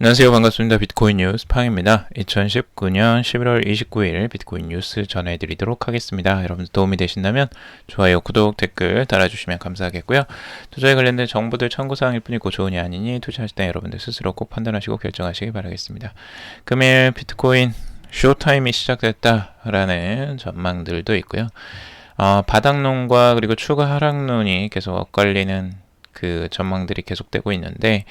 안녕하세요. 반갑습니다. 비트코인 뉴스 팡입니다. 2019년 11월 29일 비트코인 뉴스 전해드리도록 하겠습니다. 여러분 도움이 되신다면 좋아요, 구독, 댓글 달아주시면 감사하겠고요. 투자에 관련된 정보들 참고사항일 뿐이고 좋으니 아니니 투자하실 때 여러분들 스스로 꼭 판단하시고 결정하시기 바라겠습니다. 금일 비트코인 쇼타임이 시작됐다라는 전망들도 있고요. 바닥론과 그리고 추가 하락론이 계속 엇갈리는 그 전망들이 계속되고 있는데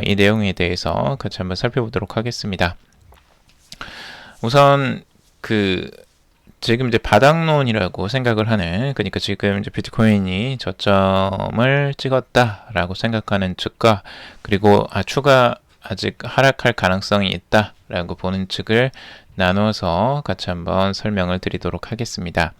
이 내용에 대해서 같이 한번 살펴보도록 하겠습니다. 우선 지금 이제 바닥론이라고 생각을 하는, 그러니까 지금 이제 비트코인이 저점을 찍었다라고 생각하는 측과, 그리고 추가 아직 하락할 가능성이 있다라고 보는 측을 나눠서 같이 한번 설명을 드리도록 하겠습니다.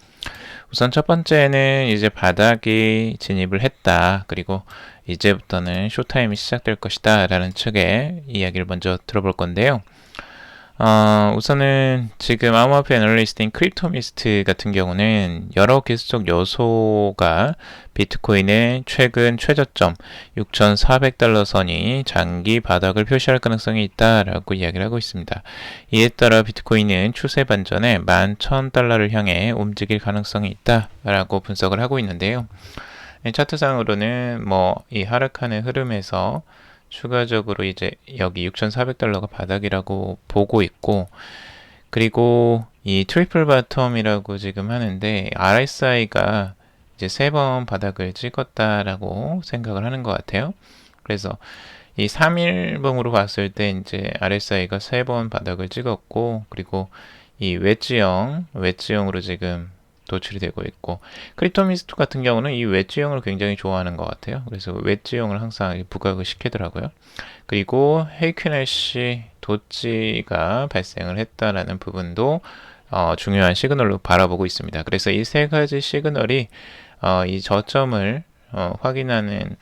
우선 첫 번째는 이제 바닥이 진입을 했다, 그리고 이제부터는 쇼타임이 시작될 것이다 라는 측의 이야기를 먼저 들어볼 건데요. 우선은 지금 암호화폐 애널리스트인 크립토미스트 같은 경우는 여러 기술적 요소가 비트코인의 최근 최저점 6,400달러 선이 장기 바닥을 표시할 가능성이 있다라고 이야기를 하고 있습니다. 이에 따라 비트코인은 추세 반전에 11,000달러를 향해 움직일 가능성이 있다라고 분석을 하고 있는데요. 차트상으로는 이 하락하는 흐름에서 추가적으로 이제 여기 6,400달러가 바닥이라고 보고 있고, 그리고 이 트리플 바텀이라고 지금 하는데 RSI가 이제 3번 바닥을 찍었다라고 생각을 하는 것 같아요. 그래서 이 3일봉으로 봤을 때 이제 RSI가 3번 바닥을 찍었고, 그리고 이 웨지형으로 지금 도출이 되고 있고, 크립토미스트 같은 경우는 이 웨지형을 굉장히 좋아하는 것 같아요. 그래서 웨지형을 항상 부각을 시키더라고요. 그리고 헤이큐네시 도지가 발생을 했다라는 부분도 중요한 시그널로 바라보고 있습니다. 그래서 이 세 가지 시그널이 이 저점을 확인하는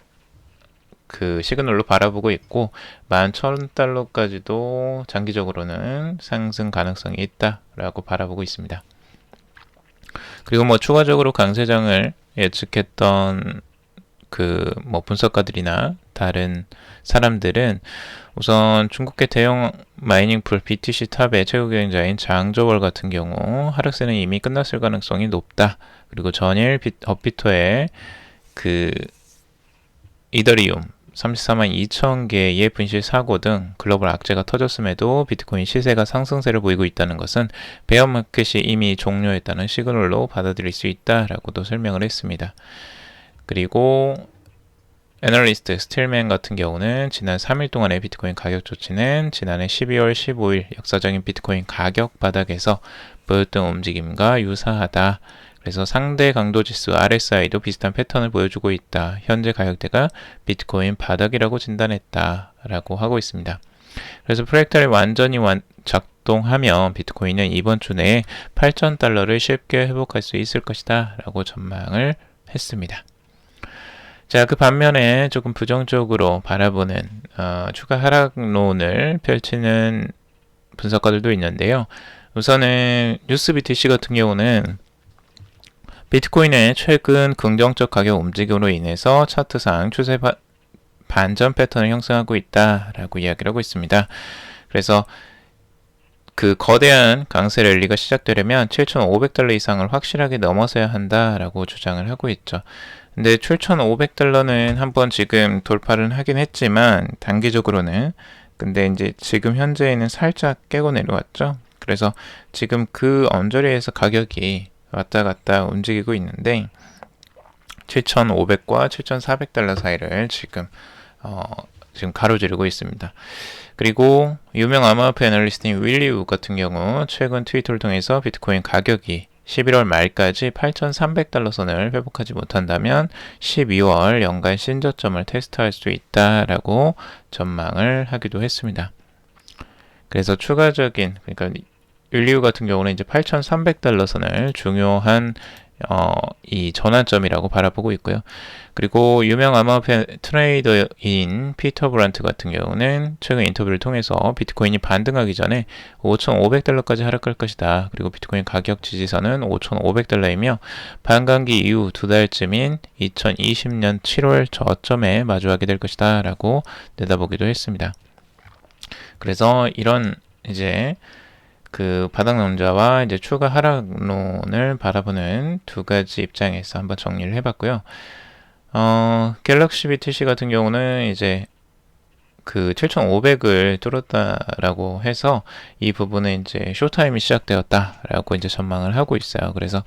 그 시그널로 바라보고 있고, 11,000달러까지도 장기적으로는 상승 가능성이 있다라고 바라보고 있습니다. 그리고 추가적으로 강세장을 예측했던 분석가들이나 다른 사람들은 우선 중국계 대형 마이닝 풀 BTC 탑의 최고 경쟁자인 장저월 같은 경우 하락세는 이미 끝났을 가능성이 높다. 그리고 전일 업비터의 이더리움 34만 2천 개의 분실 사고 등 글로벌 악재가 터졌음에도 비트코인 시세가 상승세를 보이고 있다는 것은 베어마켓이 이미 종료했다는 시그널로 받아들일 수 있다라고도 설명을 했습니다. 그리고 애널리스트 스틸맨 같은 경우는 지난 3일 동안의 비트코인 가격 조치는 지난해 12월 15일 역사적인 비트코인 가격 바닥에서 보였던 움직임과 유사하다. 그래서 상대 강도 지수 RSI도 비슷한 패턴을 보여주고 있다. 현재 가격대가 비트코인 바닥이라고 진단했다라고 하고 있습니다. 그래서 프랙탈이 완전히 작동하면 비트코인은 이번 주 내에 8,000달러를 쉽게 회복할 수 있을 것이다 라고 전망을 했습니다. 자, 그 반면에 조금 부정적으로 바라보는 추가 하락론을 펼치는 분석가들도 있는데요. 우선은 뉴스BTC 같은 경우는 비트코인의 최근 긍정적 가격 움직임으로 인해서 차트상 추세 반전 패턴을 형성하고 있다라고 이야기를 하고 있습니다. 그래서 그 거대한 강세 랠리가 시작되려면 7,500달러 이상을 확실하게 넘어서야 한다라고 주장을 하고 있죠. 근데 7,500달러는 한번 지금 돌파를 하긴 했지만 단기적으로는, 근데 이제 지금 현재에는 살짝 깨고 내려왔죠. 그래서 지금 그 언저리에서 가격이 왔다 갔다 움직이고 있는데 7,500과 7,400달러 사이를 지금 가로지르고 있습니다. 그리고 유명 암호화폐 애널리스트인 윌리 우 같은 경우 최근 트위터를 통해서 비트코인 가격이 11월 말까지 8,300달러 선을 회복하지 못한다면 12월 연간 신저점을 테스트할 수 있다라고 전망을 하기도 했습니다. 그래서 추가적인, 그러니까 윌리우 같은 경우는 이제 8,300달러 선을 중요한 이 전환점이라고 바라보고 있고요. 그리고 유명 암호화폐 트레이더인 피터 브란트 같은 경우는 최근 인터뷰를 통해서 비트코인이 반등하기 전에 5,500달러까지 하락할 것이다. 그리고 비트코인 가격 지지선은 5,500달러이며 반감기 이후 2달쯤인 2020년 7월 저점에 마주하게 될 것이다 라고 내다보기도 했습니다. 그래서 이런 이제 그 바닥 남자와 이제 추가 하락론을 바라보는 두 가지 입장에서 한번 정리를 해봤고요. 갤럭시 BTC 같은 경우는 이제 그 7,500을 뚫었다라고 해서 이 부분에 이제 쇼타임이 시작되었다라고 이제 전망을 하고 있어요. 그래서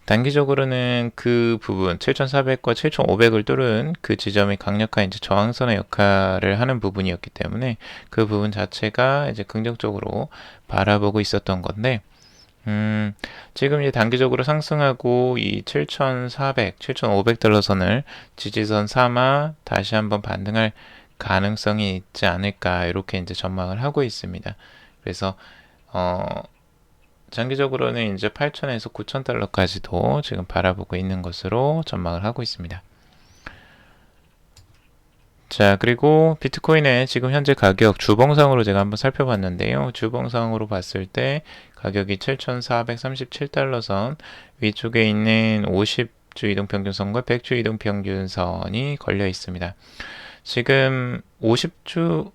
단기적으로는 그 부분 7,400과 7,500을 뚫은 그 지점이 강력한 이제 저항선의 역할을 하는 부분이었기 때문에 그 부분 자체가 이제 긍정적으로 바라보고 있었던 건데 지금 이제 단기적으로 상승하고 이 7,400, 7,500달러 선을 지지선 삼아 다시 한번 반등할 가능성이 있지 않을까 이렇게 이제 전망을 하고 있습니다. 그래서 장기적으로는 이제 8,000에서 9,000달러까지도 지금 바라보고 있는 것으로 전망을 하고 있습니다. 자, 그리고 비트코인의 지금 현재 가격 주봉상으로 제가 한번 살펴봤는데요. 주봉상으로 봤을 때 가격이 7,437달러 선 위쪽에 있는 50주 이동평균선과 100주 이동평균선이 걸려 있습니다. 지금 50주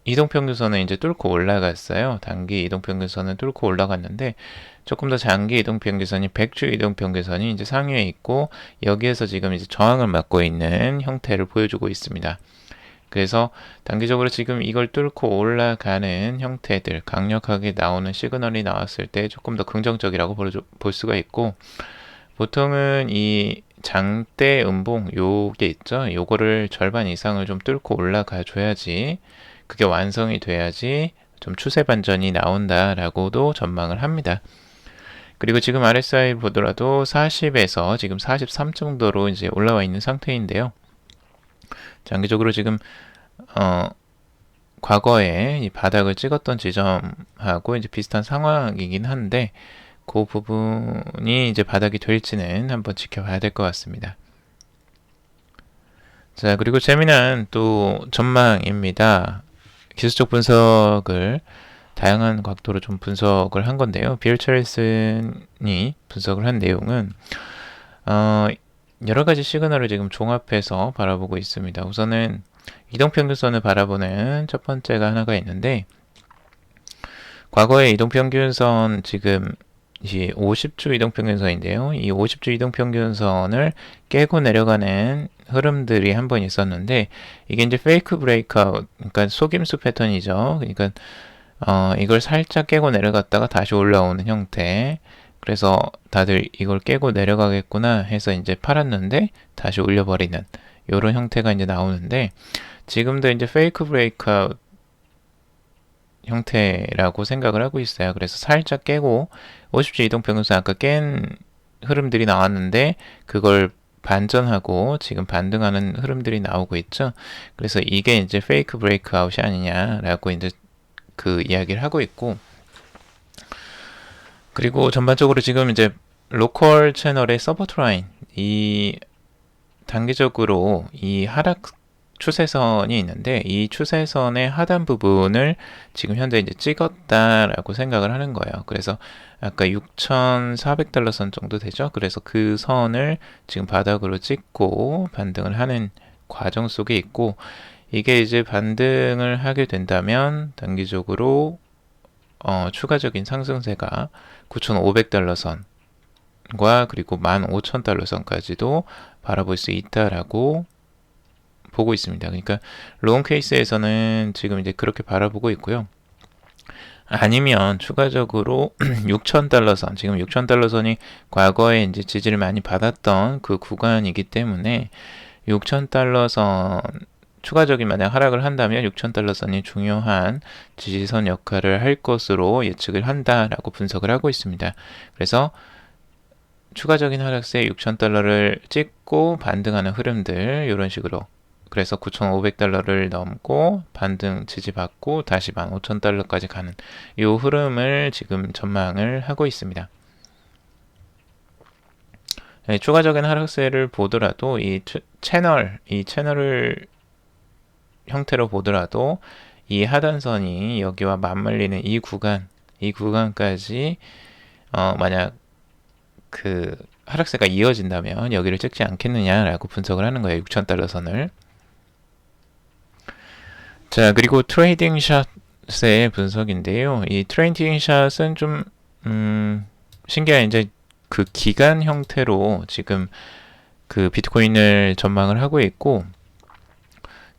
이동평균선은 이제 뚫고 올라갔어요. 단기 이동평균선은 뚫고 올라갔는데 조금 더 장기 이동평균선이 100주 이동평균선이 이제 상위에 있고 여기에서 지금 이제 저항을 맞고 있는 형태를 보여주고 있습니다. 그래서 단기적으로 지금 이걸 뚫고 올라가는 형태들 강력하게 나오는 시그널이 나왔을 때 조금 더 긍정적이라고 볼 수가 있고 보통은 이 장대 음봉 요게 있죠. 요거를 절반 이상을 좀 뚫고 올라가 줘야지 그게 완성이 돼야지 좀 추세 반전이 나온다라고도 전망을 합니다. 그리고 지금 RSI 보더라도 40에서 지금 43 정도로 이제 올라와 있는 상태인데요. 장기적으로 지금 과거에 이 바닥을 찍었던 지점하고 이제 비슷한 상황이긴 한데 그 부분이 이제 바닥이 될지는 한번 지켜봐야 될 것 같습니다. 자, 그리고 재미난 또 전망입니다. 기술적 분석을 다양한 각도로 좀 분석을 한 건데요. 빌 찰슨이 분석을 한 내용은 여러 가지 시그널을 지금 종합해서 바라보고 있습니다. 우선은 이동평균선을 바라보는 첫 번째가 하나가 있는데 과거의 이동평균선 지금 이 50주 이동평균선인데요. 이 50주 이동평균선을 깨고 내려가는 흐름들이 한 번 있었는데 이게 이제 페이크 브레이크아웃, 그러니까 속임수 패턴이죠. 그러니까 이걸 살짝 깨고 내려갔다가 다시 올라오는 형태. 그래서 다들 이걸 깨고 내려가겠구나 해서 이제 팔았는데 다시 올려버리는 이런 형태가 이제 나오는데 지금도 이제 페이크 브레이크아웃 형태라고 생각을 하고 있어요. 그래서 살짝 깨고 50주 이동평균선 아까 깬 흐름들이 나왔는데 그걸 반전하고 지금 반등하는 흐름들이 나오고 있죠. 그래서 이게 이제 페이크 브레이크아웃이 아니냐라고 이제 그 이야기를 하고 있고 그리고 전반적으로 지금 이제 로컬 채널의 서포트 라인 이 단기적으로 이 하락 추세선이 있는데 이 추세선의 하단 부분을 지금 현재 이제 찍었다라고 생각을 하는 거예요. 그래서 아까 6,400달러 선 정도 되죠. 그래서 그 선을 지금 바닥으로 찍고 반등을 하는 과정 속에 있고 이게 이제 반등을 하게 된다면 단기적으로 추가적인 상승세가 9,500달러 선과 그리고 15,000달러 선까지도 바라볼 수 있다라고 보고 있습니다. 그러니까 롱 케이스에서는 지금 이제 그렇게 바라보고 있고요. 아니면 추가적으로 6,000달러 선, 지금 6,000달러 선이 과거에 이제 지지를 많이 받았던 그 구간이기 때문에 6,000달러 선 추가적인 만약 하락을 한다면 6,000달러 선이 중요한 지지선 역할을 할 것으로 예측을 한다라고 분석을 하고 있습니다. 그래서 추가적인 하락세 6,000달러를 찍고 반등하는 흐름들 이런 식으로 그래서 9,500달러를 넘고 반등 지지받고 다시 15,000달러까지 가는 이 흐름을 지금 전망을 하고 있습니다. 네, 추가적인 하락세를 보더라도 이 채널을 형태로 보더라도 이 하단선이 여기와 맞물리는 이 구간까지 만약 그 하락세가 이어진다면 여기를 찍지 않겠느냐라고 분석을 하는 거예요. 6,000달러 선을. 자, 그리고 트레이딩 샷의 분석인데요. 이 트레이딩 샷은 좀 신기한 이제 그 기간 형태로 지금 그 비트코인을 전망을 하고 있고,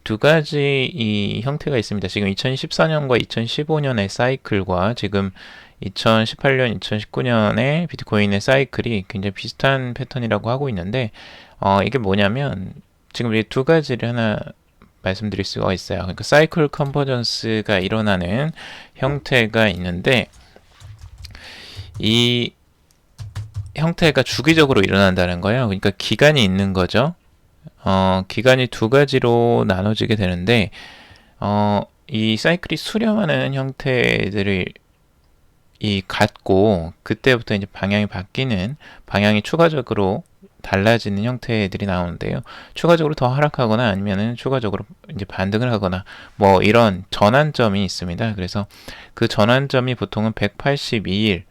두 가지 이 형태가 있습니다. 지금 2014년과 2015년의 사이클과 지금 2018년, 2019년의 비트코인의 사이클이 굉장히 비슷한 패턴이라고 하고 있는데, 이게 뭐냐면 지금 이 두 가지를 하나 말씀드릴 수가 있어요. 그러니까 사이클 컨버전스가 일어나는 형태가 있는데, 이 형태가 주기적으로 일어난다는 거예요. 그러니까 기간이 있는 거죠. 기간이 두 가지로 나눠지게 되는데, 이 사이클이 수렴하는 형태들을 갖고, 그때부터 이제 방향이 바뀌는, 방향이 추가적으로 달라지는 형태들이 나오는데요. 추가적으로 더 하락하거나 아니면은 추가적으로 이제 반등을 하거나 뭐 이런 전환점이 있습니다. 그래서 그 전환점이 보통은 182일에서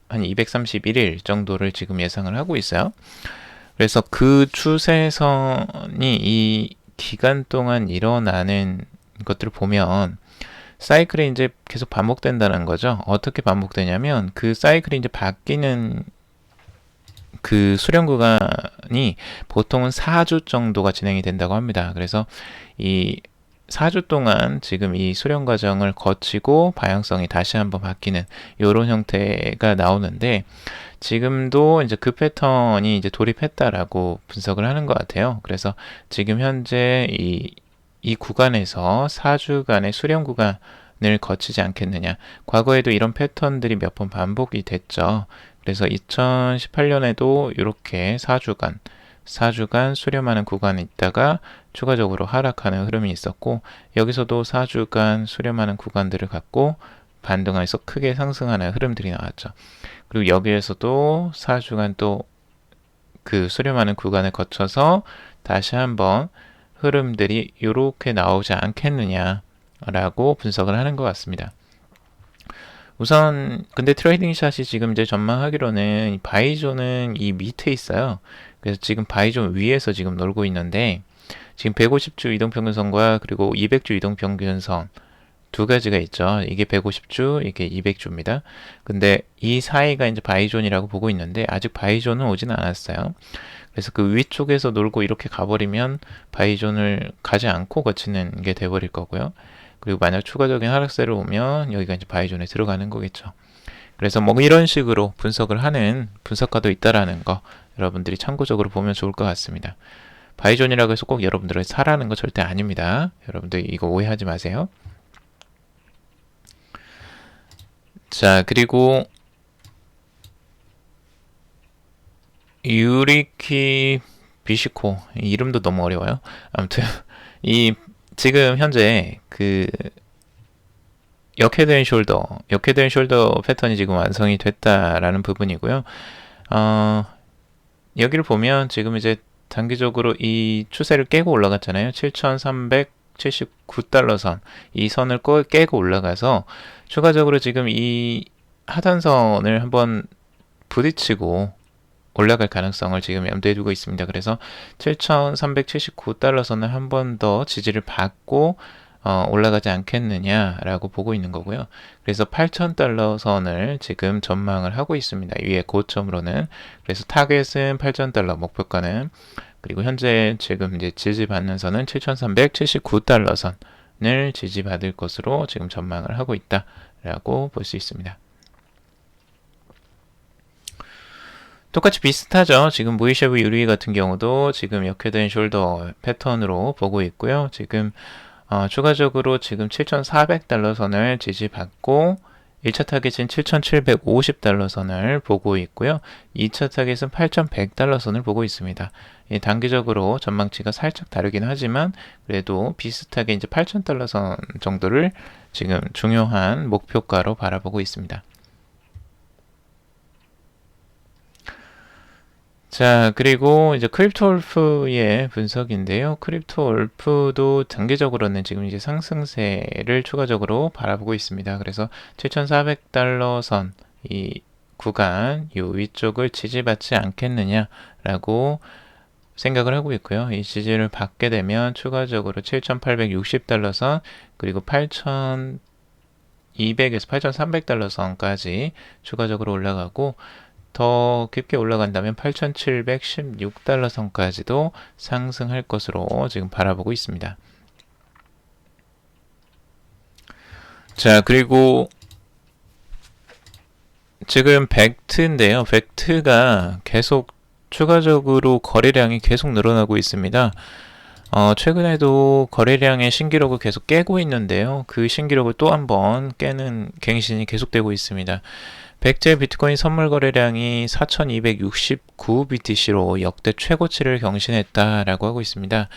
한 231일 정도를 지금 예상을 하고 있어요. 그래서 그 추세선이 이 기간 동안 일어나는 것들을 보면 사이클이 이제 계속 반복된다는 거죠. 어떻게 반복되냐면 그 사이클이 이제 바뀌는 그 수렴 구간이 보통은 4주 정도가 진행이 된다고 합니다. 그래서 이 4주 동안 지금 이 수렴 과정을 거치고 방향성이 다시 한번 바뀌는 이런 형태가 나오는데, 지금도 이제 그 패턴이 이제 돌입했다라고 분석을 하는 것 같아요. 그래서 지금 현재 이 구간에서 4주간의 수렴 구간을 거치지 않겠느냐. 과거에도 이런 패턴들이 몇 번 반복이 됐죠. 그래서 2018년에도 이렇게 4주간 수렴하는 구간에 있다가 추가적으로 하락하는 흐름이 있었고, 여기서도 4주간 수렴하는 구간들을 갖고 반등해서 크게 상승하는 흐름들이 나왔죠. 그리고 여기에서도 4주간 또 그 수렴하는 구간을 거쳐서 다시 한번 흐름들이 이렇게 나오지 않겠느냐라고 분석을 하는 것 같습니다. 우선 근데 트레이딩 샷이 지금 이제 전망하기로는 바이존은 이 밑에 있어요. 그래서 지금 바이존 위에서 지금 놀고 있는데, 지금 150주 이동평균선과 그리고 200주 이동평균선 두 가지가 있죠. 이게 150주, 이게 200주입니다. 근데 이 사이가 이제 바이존이라고 보고 있는데 아직 바이존은 오지는 않았어요. 그래서 그 위쪽에서 놀고 이렇게 가버리면 바이존을 가지 않고 거치는 게 돼버릴 거고요. 그리고 만약 추가적인 하락세를 오면 여기가 이제 바이존에 들어가는 거겠죠. 그래서 뭐 이런 식으로 분석을 하는 분석가도 있다라는 거 여러분들이 참고적으로 보면 좋을 것 같습니다. 바이존이라고 해서 꼭 여러분들을 사라는 거 절대 아닙니다. 여러분들 이거 오해하지 마세요. 자, 그리고 유리키 비시코, 이름도 너무 어려워요. 아무튼 이 지금 현재 그 역헤드 앤 숄더 패턴이 지금 완성이 됐다라는 부분이고요. 여기를 보면 지금 이제 단기적으로 이 추세를 깨고 올라갔잖아요. 7,379달러 선, 이 선을 깨고 올라가서 추가적으로 지금 이 하단선을 한번 부딪히고 올라갈 가능성을 지금 염두에 두고 있습니다. 그래서 7,379달러 선을 한 번 더 지지를 받고 올라가지 않겠느냐라고 보고 있는 거고요. 그래서 8,000달러 선을 지금 전망을 하고 있습니다. 위에 고점으로는. 그래서 타겟은 8,000달러, 목표가는, 그리고 현재 지금 이제 지지받는 선은 7,379달러 선을 지지받을 것으로 지금 전망을 하고 있다라고 볼 수 있습니다. 똑같이 비슷하죠. 지금 무이쉐브 유리 같은 경우도 지금 역헤드 앤 숄더 패턴으로 보고 있고요. 지금 추가적으로 지금 7,400달러 선을 지지받고 1차 타겟은 7,750달러 선을 보고 있고요. 2차 타겟은 8,100달러 선을 보고 있습니다. 단기적으로 전망치가 살짝 다르긴 하지만 그래도 비슷하게 이제 8,000달러 선 정도를 지금 중요한 목표가로 바라보고 있습니다. 자, 그리고 이제 크립토울프의 분석인데요. 크립토울프도 단기적으로는 지금 이제 상승세를 추가적으로 바라보고 있습니다. 그래서 7,400달러 선, 이 구간, 이 위쪽을 지지받지 않겠느냐라고 생각을 하고 있고요. 이 지지를 받게 되면 추가적으로 7,860달러 선 그리고 8,200에서 8,300달러 선까지 추가적으로 올라가고 더 깊게 올라간다면 8,716달러 선까지도 상승할 것으로 지금 바라보고 있습니다. 자, 그리고 지금 벡트인데요. 벡트가 계속 추가적으로 거래량이 계속 늘어나고 있습니다. 최근에도 거래량의 신기록을 계속 깨고 있는데요. 그 신기록을 또 한번 깨는 갱신이 계속되고 있습니다. 벡트의 비트코인 선물 거래량이 4,269 BTC로 역대 최고치를 경신했다라고 하고 있습니다.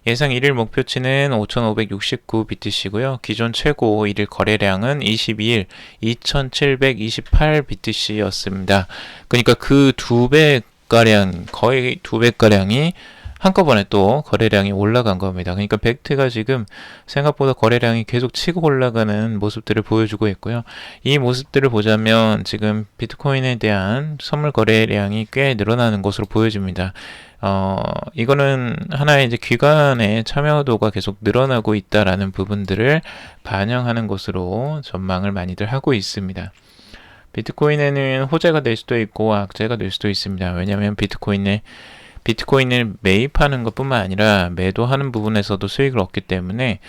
예상 1일 목표치는 5,569 BTC고요. 기존 최고 1일 거래량은 22일 2,728 BTC였습니다. 그러니까 그 2배가량, 거의 2배가량이 한꺼번에 또 거래량이 올라간 겁니다. 그러니까 벡트가 지금 생각보다 거래량이 계속 치고 올라가는 모습들을 보여주고 있고요. 이 모습들을 보자면 지금 비트코인에 대한 선물 거래량이 꽤 늘어나는 것으로 보여집니다. 이거는 하나의 이제 기관의 참여도가 계속 늘어나고 있다라는 부분들을 반영하는 것으로 전망을 많이들 하고 있습니다. 비트코인에는 호재가 될 수도 있고 악재가 될 수도 있습니다. 왜냐하면 비트코인을 매입하는 것뿐만 아니라 매도하는 부분에서도 수익을 얻기 때문에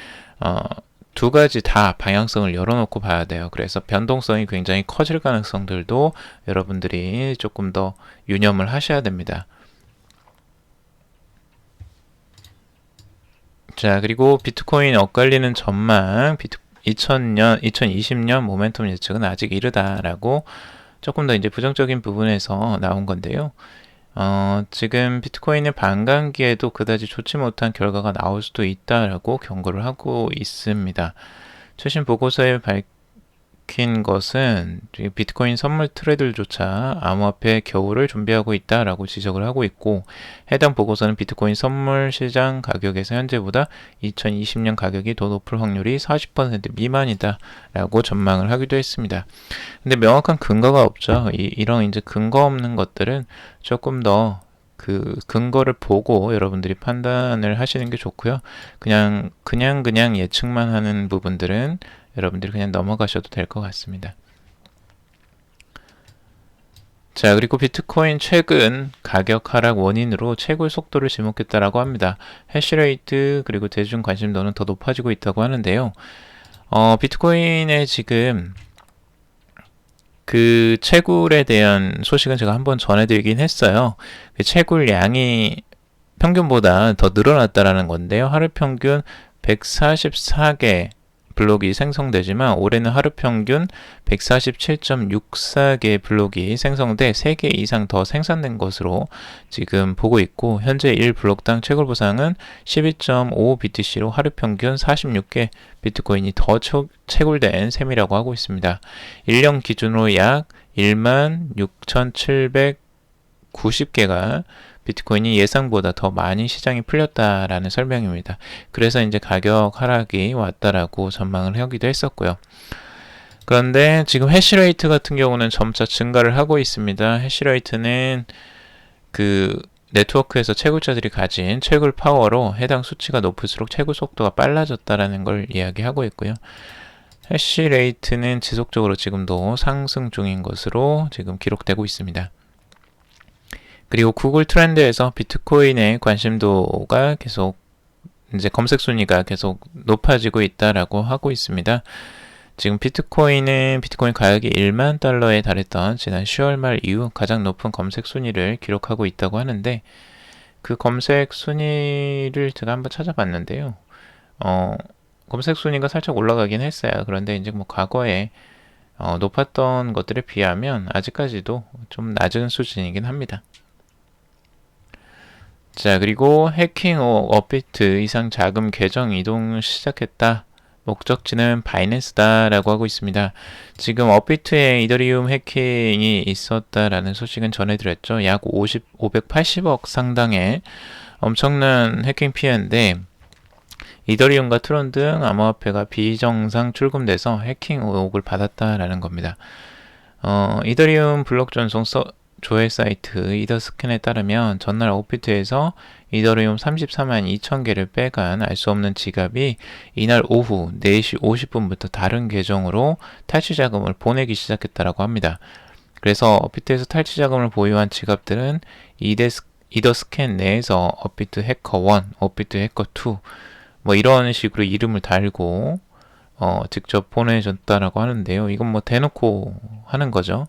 두 가지 다 방향성을 열어놓고 봐야 돼요. 그래서 변동성이 굉장히 커질 가능성들도 여러분들이 조금 더 유념을 하셔야 됩니다. 자, 그리고 비트코인 엇갈리는 전망, 2020년 모멘텀 예측은 아직 이르다라고 조금 더 이제 부정적인 부분에서 나온 건데요. 지금 비트코인의 반감기에도 그다지 좋지 못한 결과가 나올 수도 있다라고 경고를 하고 있습니다. 최신 보고서에 밝힌 것은 비트코인 선물 트레이더들조차 암호화폐 겨울을 준비하고 있다라고 지적을 하고 있고, 해당 보고서는 비트코인 선물 시장 가격에서 현재보다 2020년 가격이 더 높을 확률이 40% 미만이다라고 전망을 하기도 했습니다. 근데 명확한 근거가 없죠. 이런 이제 근거 없는 것들은 조금 더 그 근거를 보고 여러분들이 판단을 하시는 게 좋고요. 그냥 예측만 하는 부분들은 여러분들이 그냥 넘어가셔도 될 것 같습니다. 자, 그리고 비트코인 최근 가격 하락 원인으로 채굴 속도를 지목했다라고 합니다. 해시레이트 그리고 대중 관심도는 더 높아지고 있다고 하는데요. 비트코인의 지금 그 채굴에 대한 소식은 제가 한번 전해드리긴 했어요. 그 채굴량이 평균보다 더 늘어났다라는 건데요. 하루 평균 144개 블록이 생성되지만 올해는 하루 평균 147.64개 블록이 생성돼 3개 이상 더 생산된 것으로 지금 보고 있고, 현재 1블록당 채굴 보상은 12.5 BTC로 하루 평균 46개 비트코인이 더 채굴된 셈이라고 하고 있습니다. 1년 기준으로 약 16,790개가 비트코인이 예상보다 더 많이 시장이 풀렸다라는 설명입니다. 그래서 이제 가격 하락이 왔다라고 전망을 하기도 했었고요. 그런데 지금 해시레이트 같은 경우는 점차 증가를 하고 있습니다. 해시레이트는 그 네트워크에서 채굴자들이 가진 채굴 파워로 해당 수치가 높을수록 채굴 속도가 빨라졌다라는 걸 이야기하고 있고요. 해시레이트는 지속적으로 지금도 상승 중인 것으로 지금 기록되고 있습니다. 그리고 구글 트렌드에서 비트코인의 관심도가 계속 이제 검색 순위가 계속 높아지고 있다라고 하고 있습니다. 지금 비트코인 가격이 1만 달러에 달했던 지난 10월 말 이후 가장 높은 검색 순위를 기록하고 있다고 하는데, 그 검색 순위를 제가 한번 찾아봤는데요. 검색 순위가 살짝 올라가긴 했어요. 그런데 이제 뭐 과거에 높았던 것들에 비하면 아직까지도 좀 낮은 수준이긴 합니다. 자, 그리고 해킹 후 업비트 이상 자금 계정 이동 시작했다. 목적지는 바이낸스다 라고 하고 있습니다. 지금 업비트에 이더리움 해킹이 있었다라는 소식은 전해드렸죠. 약 580억 상당의 엄청난 해킹 피해인데, 이더리움과 트론 등 암호화폐가 비정상 출금돼서 해킹 의혹을 받았다라는 겁니다. 이더리움 블록 전송 조회 사이트 이더스캔에 따르면 전날 업비트에서 이더리움 34만 2천 개를 빼간 알 수 없는 지갑이 이날 오후 4시 50분부터 다른 계정으로 탈취 자금을 보내기 시작했다고 합니다. 그래서 업비트에서 탈취 자금을 보유한 지갑들은 이더스캔 내에서 업비트 해커 1, 업비트 해커 2 뭐 이런 식으로 이름을 달고 직접 보내줬다라고 하는데요. 이건 뭐 대놓고 하는 거죠.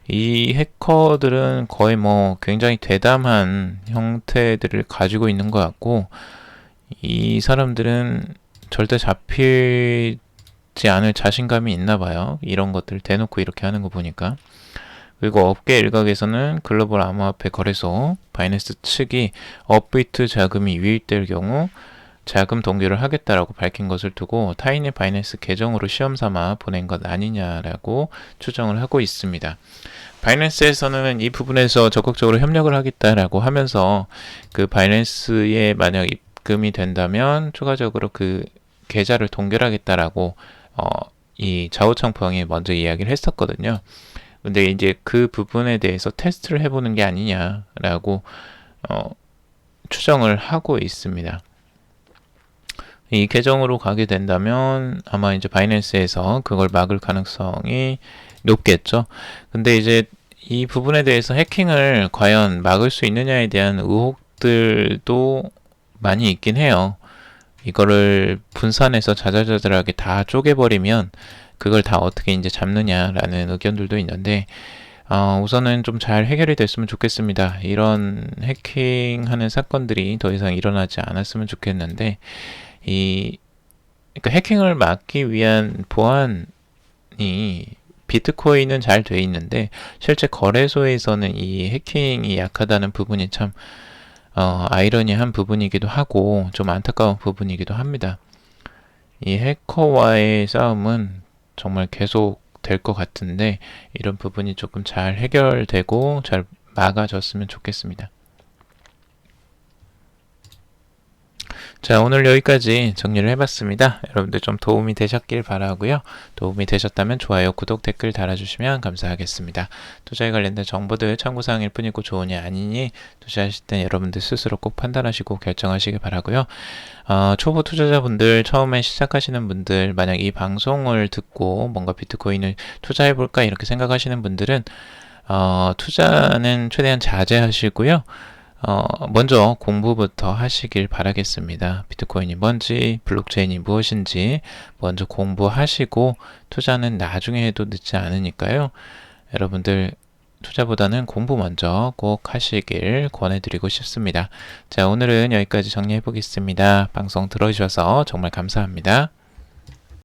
이 해커들은 거의 뭐 굉장히 대담한 형태들을 가지고 있는 것 같고, 이 사람들은 절대 잡히지 않을 자신감이 있나 봐요. 이런 것들 대놓고 이렇게 하는 거 보니까. 그리고 업계 일각에서는 글로벌 암호화폐 거래소 바이낸스 측이 업비트 자금이 유입될 경우 자금 동결을 하겠다라고 밝힌 것을 두고 타인의 바이낸스 계정으로 시험삼아 보낸 것 아니냐라고 추정을 하고 있습니다. 바이낸스에서는 이 부분에서 적극적으로 협력을 하겠다라고 하면서 그 바이낸스에 만약 입금이 된다면 추가적으로 그 계좌를 동결하겠다라고 이 좌우창풍이 먼저 이야기를 했었거든요. 근데 이제 그 부분에 대해서 테스트를 해보는 게 아니냐라고 추정을 하고 있습니다. 이 계정으로 가게 된다면 아마 이제 바이낸스에서 그걸 막을 가능성이 높겠죠. 근데 이제 이 부분에 대해서 해킹을 과연 막을 수 있느냐에 대한 의혹들도 많이 있긴 해요. 이거를 분산해서 자잘자잘하게 다 쪼개버리면 그걸 다 어떻게 이제 잡느냐라는 의견들도 있는데, 우선은 좀 잘 해결이 됐으면 좋겠습니다. 이런 해킹하는 사건들이 더 이상 일어나지 않았으면 좋겠는데, 그러니까 해킹을 막기 위한 보안이 비트코인은 잘 돼 있는데 실제 거래소에서는 이 해킹이 약하다는 부분이 참 아이러니한 부분이기도 하고 좀 안타까운 부분이기도 합니다. 이 해커와의 싸움은 정말 계속 될 것 같은데 이런 부분이 조금 잘 해결되고 잘 막아졌으면 좋겠습니다. 자, 오늘 여기까지 정리를 해봤습니다. 여러분들 좀 도움이 되셨길 바라고요. 도움이 되셨다면 좋아요, 구독, 댓글 달아주시면 감사하겠습니다. 투자에 관련된 정보들 참고사항일 뿐이고 좋으냐 아니니 투자하실 때 여러분들 스스로 꼭 판단하시고 결정하시길 바라고요. 초보 투자자분들, 처음에 시작하시는 분들, 만약 이 방송을 듣고 뭔가 비트코인을 투자해볼까 이렇게 생각하시는 분들은 투자는 최대한 자제하시고요. 먼저 공부부터 하시길 바라겠습니다. 비트코인이 뭔지, 블록체인이 무엇인지 먼저 공부하시고 투자는 나중에 해도 늦지 않으니까요. 여러분들 투자보다는 공부 먼저 꼭 하시길 권해드리고 싶습니다. 자, 오늘은 여기까지 정리해 보겠습니다. 방송 들어주셔서 정말 감사합니다.